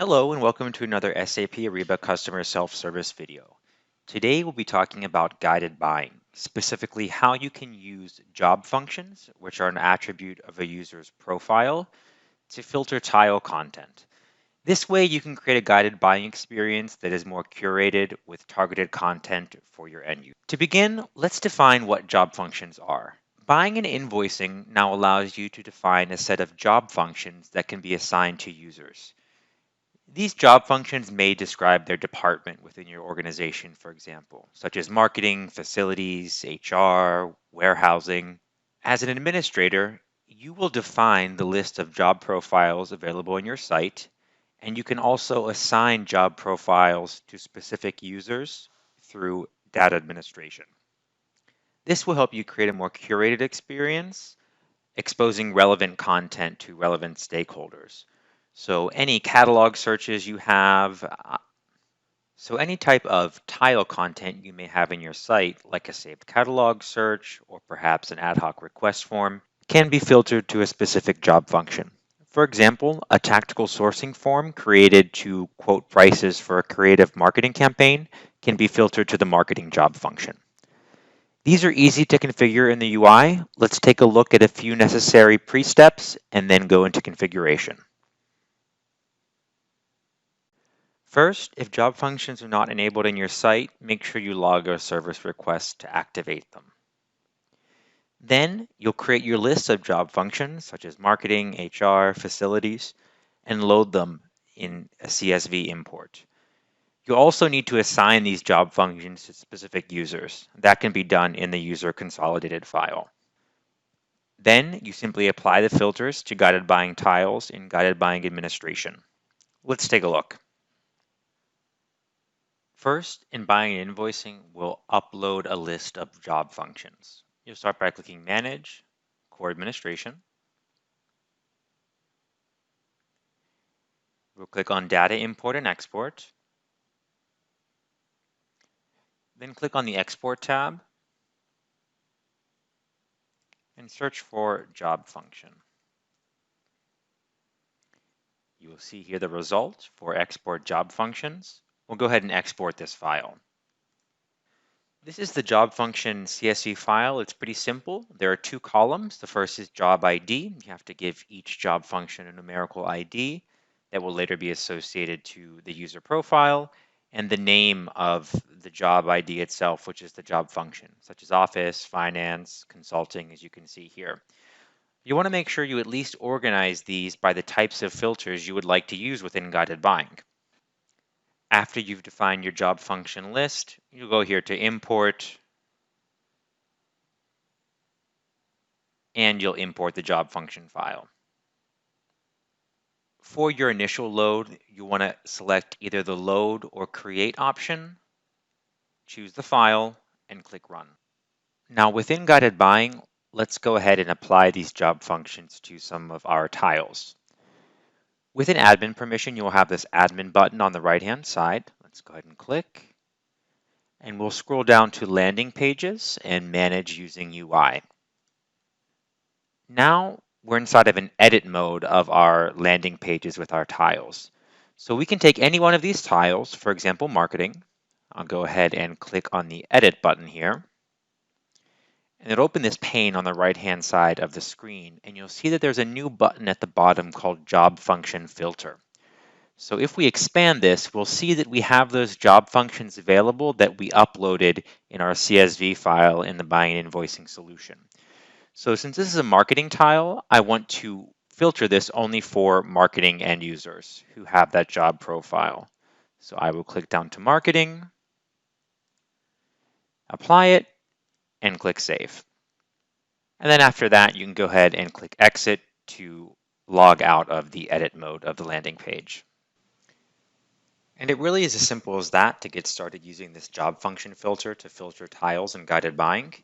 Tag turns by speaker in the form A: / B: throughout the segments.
A: Hello and welcome to another SAP Ariba customer self-service video. Today we'll be talking about guided buying, specifically how you can use job functions, which are an attribute of a user's profile, to filter tile content. This way you can create a guided buying experience that is more curated with targeted content for your end user. To begin, let's define what job functions are. Buying and invoicing now allows you to define a set of job functions that can be assigned to users. These job functions may describe their department within your organization, for example, such as marketing, facilities, HR, warehousing. As an administrator, you will define the list of job profiles available on your site, and you can also assign job profiles to specific users through data administration. This will help you create a more curated experience, exposing relevant content to relevant stakeholders. So any catalog searches you have, so any type of tile content you may have in your site, like a saved catalog search or perhaps an ad hoc request form, can be filtered to a specific job function. For example, a tactical sourcing form created to quote prices for a creative marketing campaign can be filtered to the marketing job function. These are easy to configure in the UI. Let's take a look at a few necessary pre-steps and then go into configuration. First, if job functions are not enabled in your site, make sure you log a service request to activate them. Then you'll create your list of job functions such as marketing, HR, facilities, and load them in a CSV import. You'll also need to assign these job functions to specific users. That can be done in the user consolidated file. Then you simply apply the filters to guided buying tiles in guided buying administration. Let's take a look. First, in buying and invoicing, we'll upload a list of job functions. You'll start by clicking Manage, Core Administration. We'll click on Data Import and Export. Then click on the Export tab and search for Job Function. You will see here the result for Export Job Functions. We'll go ahead and export this file. This is the job function CSV file. It's pretty simple. There are two columns. The first is job ID. You have to give each job function a numerical ID that will later be associated to the user profile, and the name of the job ID itself, which is the job function, such as office, finance, consulting, as you can see here. You want to make sure you at least organize these by the types of filters you would like to use within guided buying. After you've defined your job function list, you'll go here to import, and you'll import the job function file. For your initial load, you want to select either the load or create option, choose the file, and click run. Now within guided buying, let's go ahead and apply these job functions to some of our tiles. Within admin permission, you'll have this admin button on the right-hand side. Let's go ahead and click. And we'll scroll down to landing pages and manage using UI. Now we're inside of an edit mode of our landing pages with our tiles. So we can take any one of these tiles, for example, marketing. I'll go ahead and click on the edit button here. And it'll open this pane on the right-hand side of the screen, and you'll see that there's a new button at the bottom called Job Function Filter. So if we expand this, we'll see that we have those job functions available that we uploaded in our CSV file in the buying and invoicing solution. So since this is a marketing tile, I want to filter this only for marketing end users who have that job profile. So I will click down to marketing, apply it, and click save. And then after that, you can go ahead and click exit to log out of the edit mode of the landing page. And it really is as simple as that to get started using this job function filter to filter tiles in guided buying.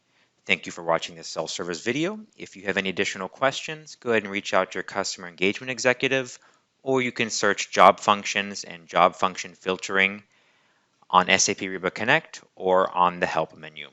A: Thank you for watching this self-service video. If you have any additional questions, go ahead and reach out to your customer engagement executive, or you can search job functions and job function filtering on SAP Ariba Connect or on the help menu.